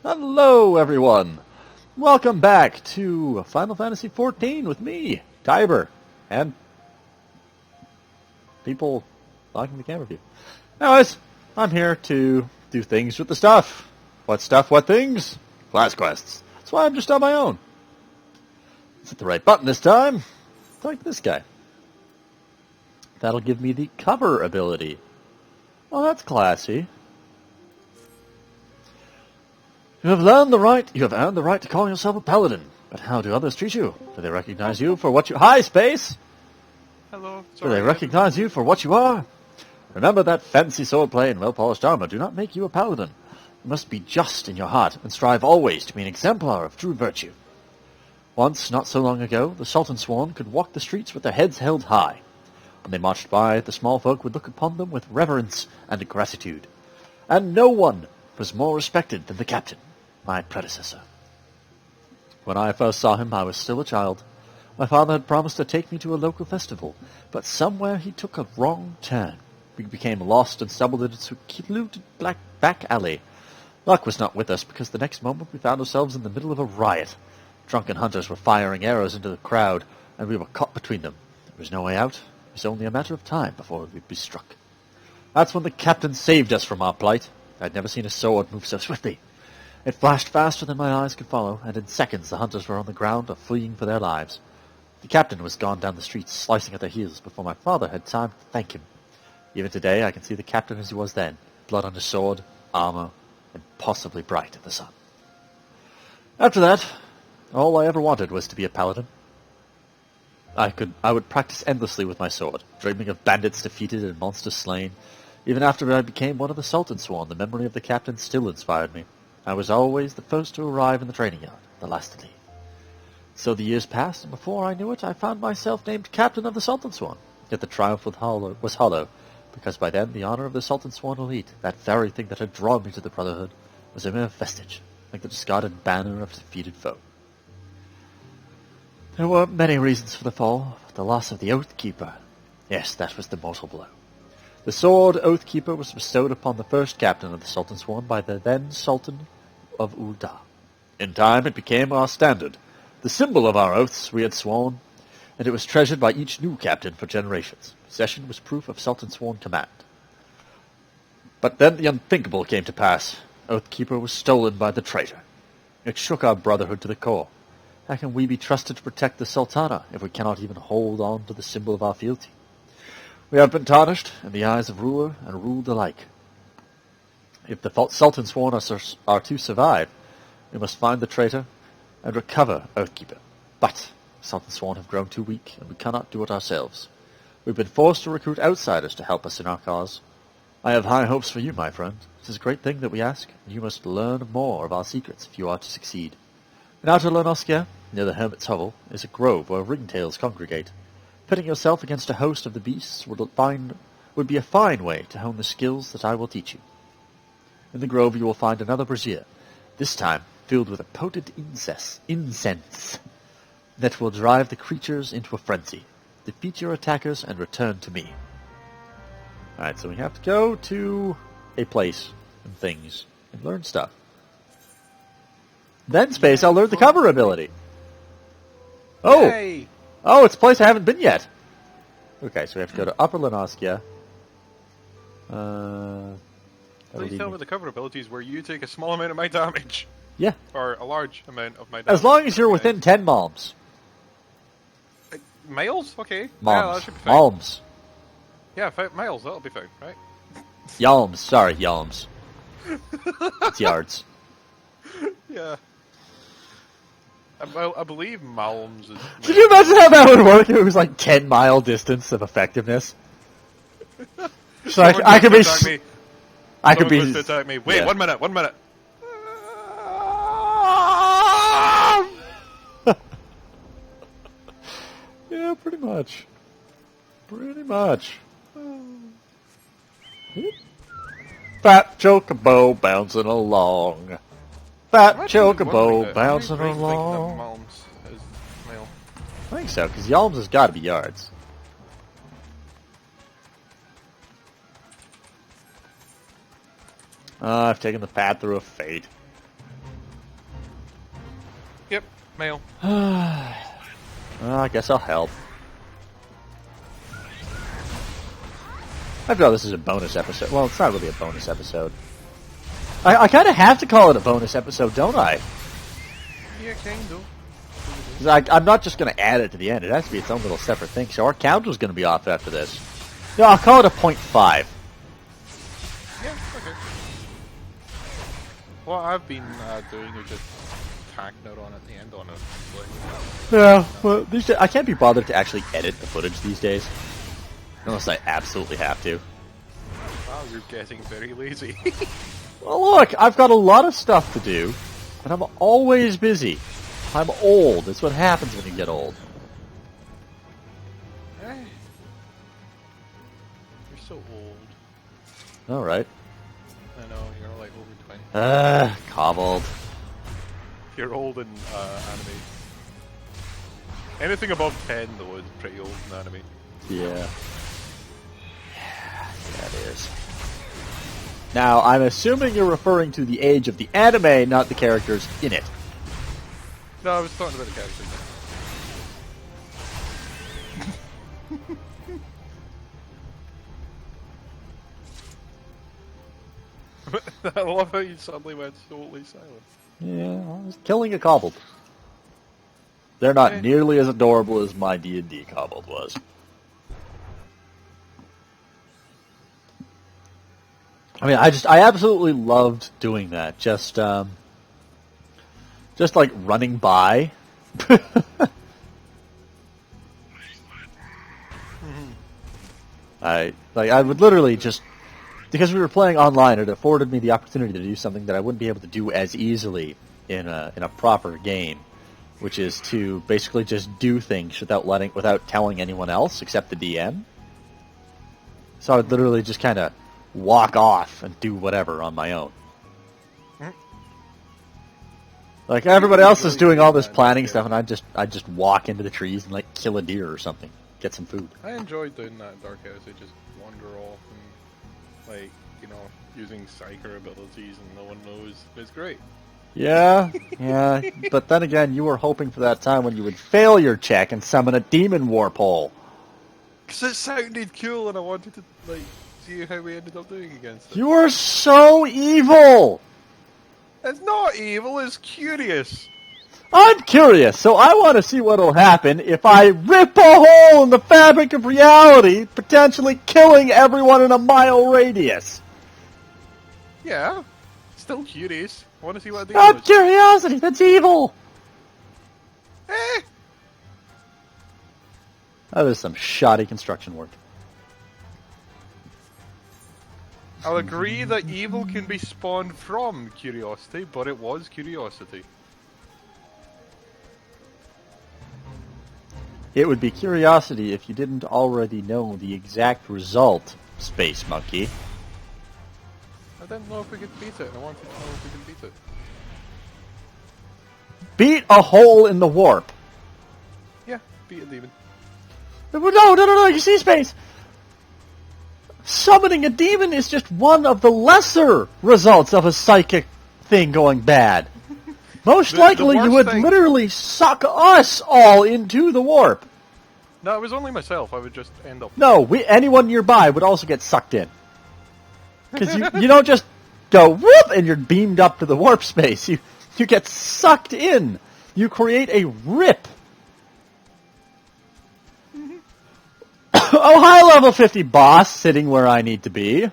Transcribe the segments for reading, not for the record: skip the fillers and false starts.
Hello, everyone. Welcome back to Final Fantasy XIV with me, Tiber, and people blocking the camera view. Anyways, I'm here to do things with the stuff. What stuff? What things? Class quests. That's why I'm just on my own. Let's hit the right button this time. Like this guy. That'll give me the cover ability. Oh, that's classy. You have earned the right to call yourself a paladin. But how do others treat you? Do they recognize you for what you... Hi, Space! Hello. Do they recognize you for what you are? Remember that fancy swordplay and well-polished armor do not make you a paladin. You must be just in your heart and strive always to be an exemplar of true virtue. Once, not so long ago, the Sultan Sworn could walk the streets with their heads held high. When they marched by, the small folk would look upon them with reverence and gratitude. And no one was more respected than the captain, my predecessor. When I first saw him, I was still a child. My father had promised to take me to a local festival, but somewhere he took a wrong turn. We became lost and stumbled into a secluded back alley. Luck was not with us, because the next moment we found ourselves in the middle of a riot. Drunken hunters were firing arrows into the crowd, and we were caught between them. There was no way out. It was only a matter of time before we'd be struck. That's when the captain saved us from our plight. I'd never seen a sword move so swiftly. It flashed faster than my eyes could follow, and in seconds the hunters were on the ground or fleeing for their lives. The captain was gone down the streets, slicing at their heels, before my father had time to thank him. Even today I can see the captain as he was then, blood on his sword, armor, and possibly bright in the sun. After that, all I ever wanted was to be a paladin. I would practice endlessly with my sword, dreaming of bandits defeated and monsters slain. Even after I became one of the Sultan Sworn, the memory of the captain still inspired me. I was always the first to arrive in the training yard, the last to leave. So the years passed, and before I knew it, I found myself named captain of the Sultan Sworn. Yet the triumph was hollow, because by then the honor of the Sultan Sworn elite, that very thing that had drawn me to the Brotherhood, was a mere vestige, like the discarded banner of a defeated foe. There were many reasons for the fall, but the loss of the Oathkeeper. Yes, that was the mortal blow. The sword Oathkeeper was bestowed upon the first captain of the Sultan Sworn by the then Sultan of Ul'dah. In time it became our standard, the symbol of our oaths we had sworn, and it was treasured by each new captain for generations. Possession was proof of Sultan Sworn command. But then the unthinkable came to pass. Oathkeeper was stolen by the traitor. It shook our brotherhood to the core. How can we be trusted to protect the Sultana if we cannot even hold on to the symbol of our fealty? We have been tarnished in the eyes of ruler and ruled alike. If the Sultan Sworn are to survive, we must find the traitor and recover Oathkeeper. But the Sultan Sworn have grown too weak, and we cannot do it ourselves. We've been forced to recruit outsiders to help us in our cause. I have high hopes for you, my friend. It is a great thing that we ask, and you must learn more of our secrets if you are to succeed. In Outer Lonoskia, near the Hermit's Hovel, is a grove where ringtails congregate. Pitting yourself against a host of the beasts would be a fine way to hone the skills that I will teach you. In the grove you will find another brazier, this time filled with a potent incense that will drive the creatures into a frenzy. Defeat your attackers and return to me. Alright, so we have to go to a place and things and learn stuff. Then, Space, I'll learn the cover ability. Oh! Yay. Oh, it's a place I haven't been yet. Okay, so we have to go to Upper Lenoskia. Please tell me the cover abilities where you take a small amount of my damage. Yeah. Or a large amount of my damage. As long as you're within 10 malms. Miles? Okay. Malms. Yeah, that should be fine. Malms. Yeah, 5 miles, that'll be fine, right? Yalms. Sorry, yalms. It's yards. Yeah. I believe Malms is... Could you imagine how that would work if it was like 10-mile distance of effectiveness? So I could be... I could be... To attack me. Wait, yeah. 1 minute, 1 minute. Yeah, pretty much. Pretty much. Fat chocobo bouncing along. Fat chocobo bouncing along. I think so, because Yalms has got to be yards. I've taken the path through a fate. Mail. Well, I guess I'll help. I feel this is a bonus episode. Well, it's not really a bonus episode. I kind of have to call it a bonus episode, don't I? Yeah, kind of. 'Cause I'm not just going to add it to the end. It has to be its own little separate thing. So our count was going to be off after this. No, I'll call it a 0.5. Yeah, okay. What I've been doing is just tacking it on at the end on it. Yeah, well, I can't be bothered to actually edit the footage these days. Unless I absolutely have to. Wow, you're getting very lazy. Well, look, I've got a lot of stuff to do, and I'm always busy. I'm old. That's what happens when you get old. You're so old. All right. I know, you're like over 20. Cobbled. You're old in anime. Anything above 10, though, is pretty old in anime. Yeah. Yeah, it is. Now, I'm assuming you're referring to the age of the anime, not the characters in it. No, I was talking about the characters. I love how you suddenly went totally silent. Yeah, I was killing a cobbled. They're not nearly as adorable as my D&D cobbled was. I mean, I absolutely loved doing that. Just like running by. I would literally just, because we were playing online, it afforded me the opportunity to do something that I wouldn't be able to do as easily in a proper game, which is to basically just do things without telling anyone else except the DM. So I would literally just kind of walk off and do whatever on my own. Like everybody else is doing all this planning stuff, and I just walk into the trees and like kill a deer or something, get some food. I enjoyed doing that in Dark House. I just wander off and, like, you know, using psyker abilities and no one knows. It's great. Yeah, yeah. But then again, you were hoping for that time when you would fail your check and summon a demon warp hole. Because it sounded cool and I wanted to, like, see how we ended up doing against it. You are so evil! It's not evil, it's curious. I'm curious, so I want to see what'll happen if I rip a hole in the fabric of reality, potentially killing everyone in a mile radius. Yeah, still curious. I want to see what the Not curiosity, that's evil! Eh! That is some shoddy construction work. I'll agree that evil can be spawned from curiosity, but it was curiosity. It would be curiosity if you didn't already know the exact result, Space Monkey. I didn't know if we could beat it, and I wanted to know if we could beat it. Beat a hole in the warp. Yeah, beat a demon. No, you see, Space? Summoning a demon is just one of the lesser results of a psychic thing going bad. Most likely you would literally suck us all into the warp. No, it was only myself. I would just end up... No, anyone nearby would also get sucked in. Because you don't just go, whoop, and you're beamed up to the warp space. You get sucked in. You create a rip. Oh, hi, level 50 boss, sitting where I need to be.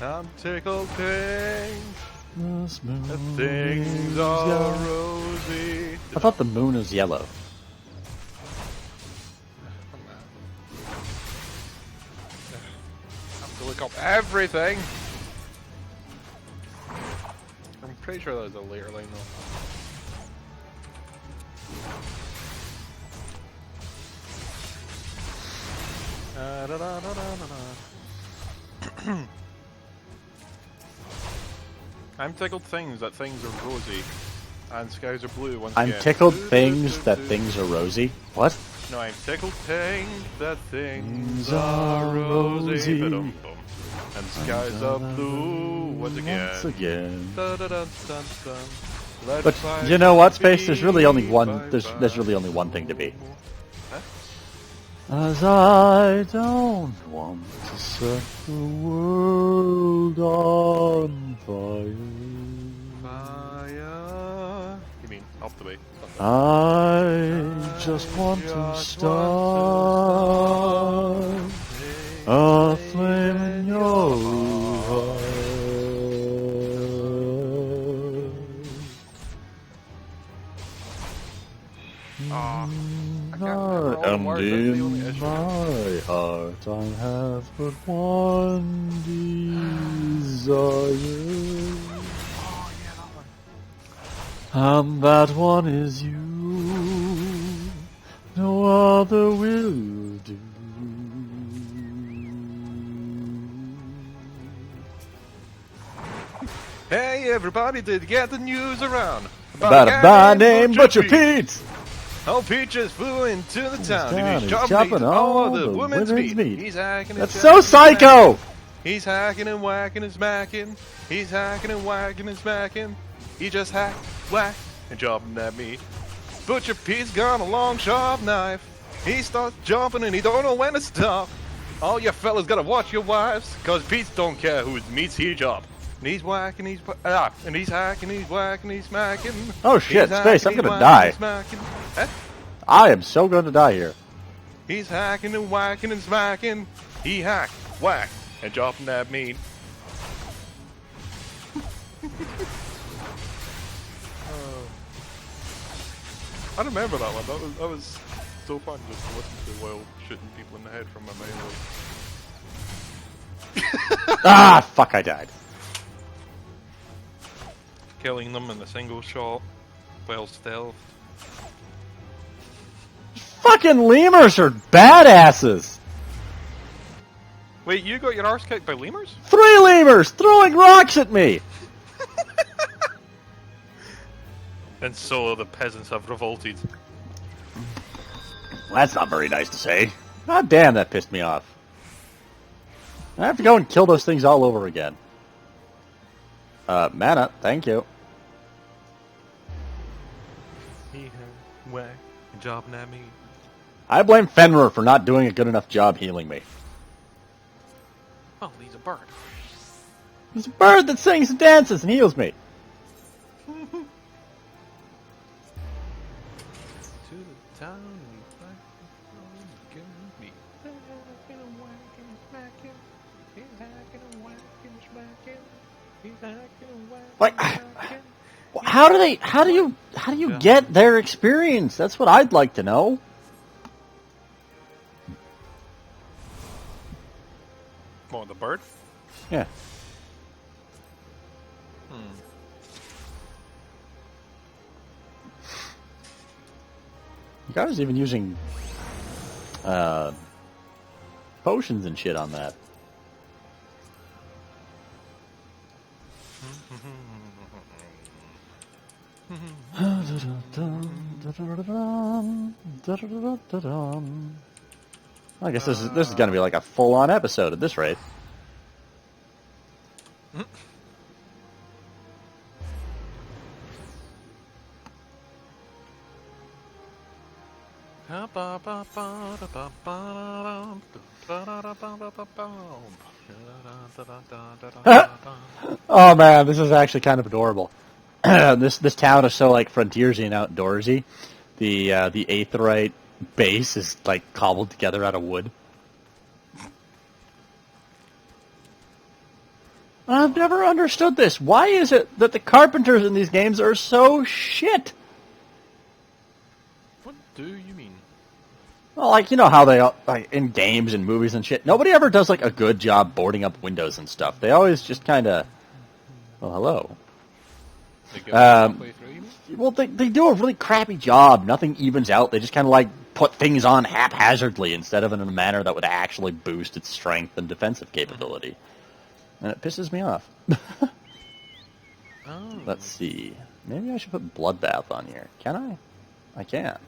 I'm tickled pink. The Things are rosy. I thought the moon is yellow. I have to look up everything. I'm pretty sure that was a later line though. I'm tickled things that things are rosy. And skies are blue once I'm again. tickled things that things are rosy. What? No, I'm tickled things that things are rosy. Ba-dum-bum. And skies are blue once again. Once again. Da-da-dun-dun-dun. Let But fire you know what, Space? There's really only be one. by There's really only one thing to be. Huh? As I don't want to set the world on fire. Fire. You mean off the way? I just want to start a flame in your heart. Ah, I can't remember all the And words. That's the only in issue. my heart I have but one desire. Oh yeah, that one. And that one is you. No other will do. Hey everybody, did you get the news around? About a guy named Butcher Pete. Oh, Peaches flew into the town and he's He's chopping all the the women's meat. He's hacking and That's so jacking and psycho! smacking. He's hacking and whacking and smacking. He's hacking and whacking and smacking. He just hacked, whacked, and chopping at me. Butcher Pete's got a long, sharp knife. He starts jumping and he don't know when to stop. All you fellas gotta watch your wives, cause Pete don't care whose meats he chop. And he's whacking, and he's hacking, he's whacking, he's smacking. Oh shit, He's Space, I'm hacking, gonna he's die. whacking, he's smacking. I am so going to die here. He's hacking and whacking and smacking. He hacked, whacked, and chopping that meat. I remember that one. That was so fun just to listen to while shooting people in the head from my melee. Ah, fuck, I died. Killing them in a single shot while stealth. Fucking lemurs are badasses. Wait, you got your arse kicked by lemurs? 3 lemurs throwing rocks at me. And so the peasants have revolted. That's not very nice to say. God damn, that pissed me off. I have to go and kill those things all over again. Mana, thank you. He whacked and chopping at me. I blame Fenrir for not doing a good enough job healing me. Oh, he's a bird. He's a bird that sings and dances and heals me. To the town we fight the me. Hacking and whacking and smacking. He's hacking and whacking and smacking. He's hacking and whacking Like, and smacking. how do you get their experience? That's what I'd like to know. Oh, the bird? Yeah. The guy was even using potions and shit on that. I guess this is going to be like a full-on episode at this rate. Oh man, this is actually kind of adorable. This town is so like frontiersy and outdoorsy. The aetheryte base is like cobbled together out of wood. I've never understood this. Why is it that the carpenters in these games are so shit? What do you mean? Well, like, you know how they, like, in games and movies and shit, nobody ever does, like, a good job boarding up windows and stuff. They always just kind of, well, hello. They go halfway through, you mean? Well, they do a really crappy job. Nothing evens out. They just kind of, like, put things on haphazardly instead of in a manner that would actually boost its strength and defensive capability. And it pisses me off. Oh. Let's see. Maybe I should put Bloodbath on here. Can I? I can.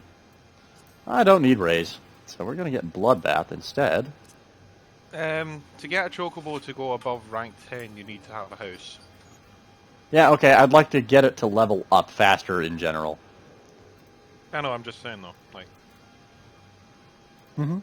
I don't need Raise, so we're going to get Bloodbath instead. To get a Chocobo to go above rank 10, you need to have a house. Yeah, okay, I'd like to get it to level up faster in general. I know, I'm just saying though, like... Mm-hmm.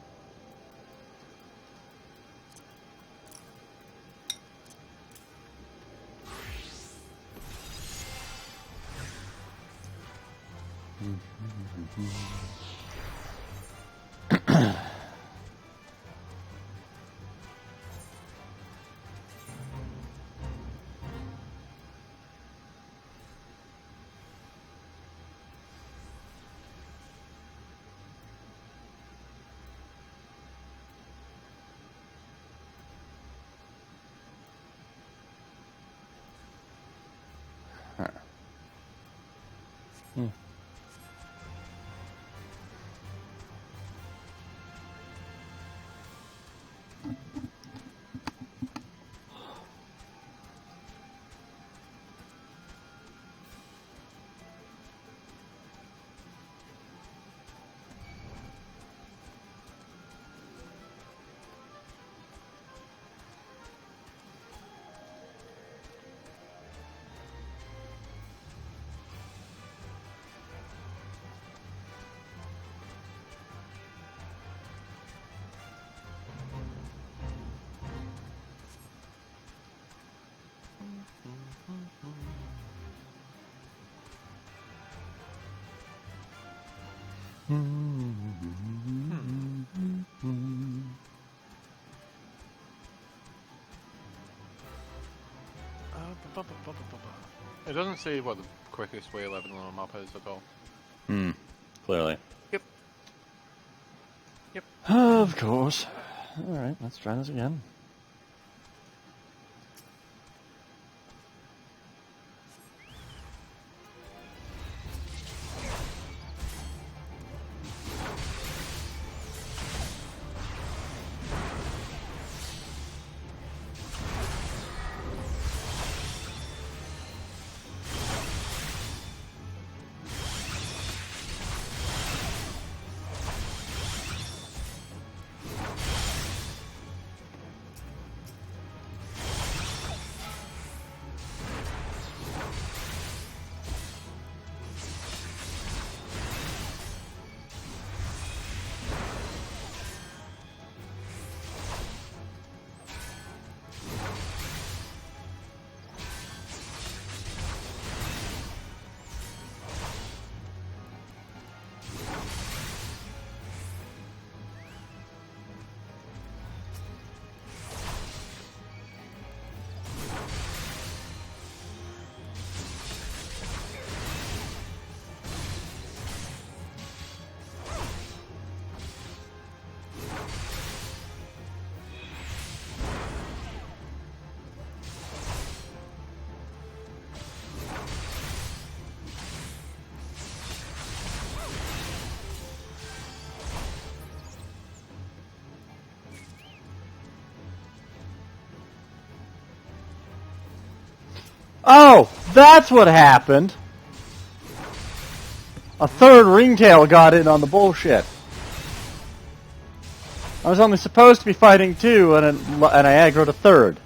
It doesn't say what the quickest way leveling on the map is at all. Clearly. Yep. Yep. Of course. Alright, let's try this again. Oh, that's what happened. A third ringtail got in on the bullshit. I was only supposed to be fighting two, and I aggroed a third.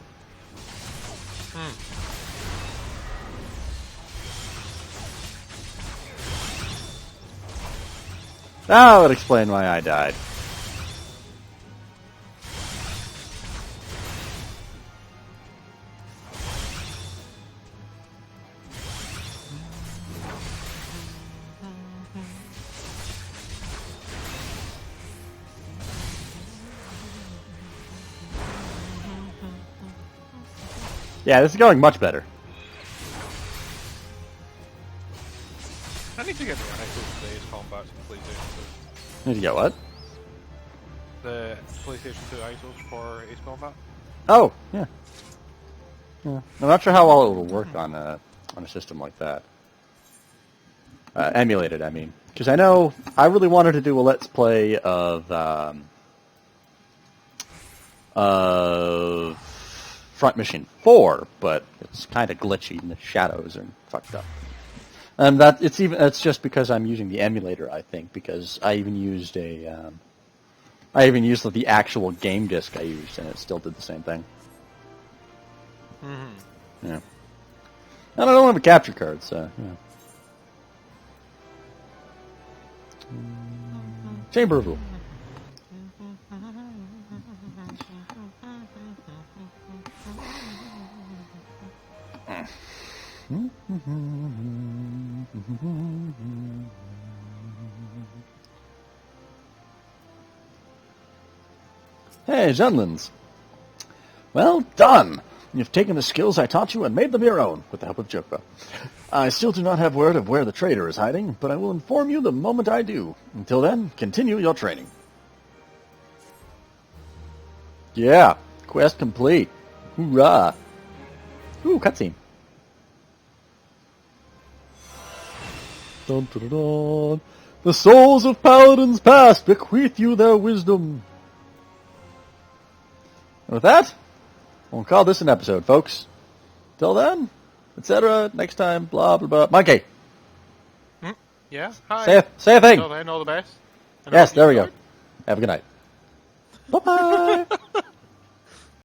That would explain why I died. Yeah, this is going much better. I need to get the ISOs today's combat to PlayStation 2. Need to get what? The PlayStation 2 ISOs for Ace Combat. Oh, yeah. I'm not sure how well it will work on a system like that. Emulated, I mean. Because I know I really wanted to do a Let's Play of Front Mission 4, but it's kind of glitchy and the shadows are fucked up. And it's just because I'm using the emulator, I think, because I even used the actual game disc I used, and it still did the same thing. Mm-hmm. Yeah. And I don't have a capture card, so yeah. Chamber of Rule. Hey, Zenlins. Well done! You've taken the skills I taught you and made them your own, with the help of Jokba. I still do not have word of where the traitor is hiding, but I will inform you the moment I do. Until then, continue your training. Yeah, quest complete. Hoorah! Ooh, cutscene. Dun, dun, dun, dun. The souls of paladins past bequeath you their wisdom. And with that, we'll call this an episode, folks. Till then, etc. Next time, blah, blah, blah. Monkey! Yeah? Hi. Say a thing! Till then, all the best. Yes, there we go. Have a good night. Bye-bye!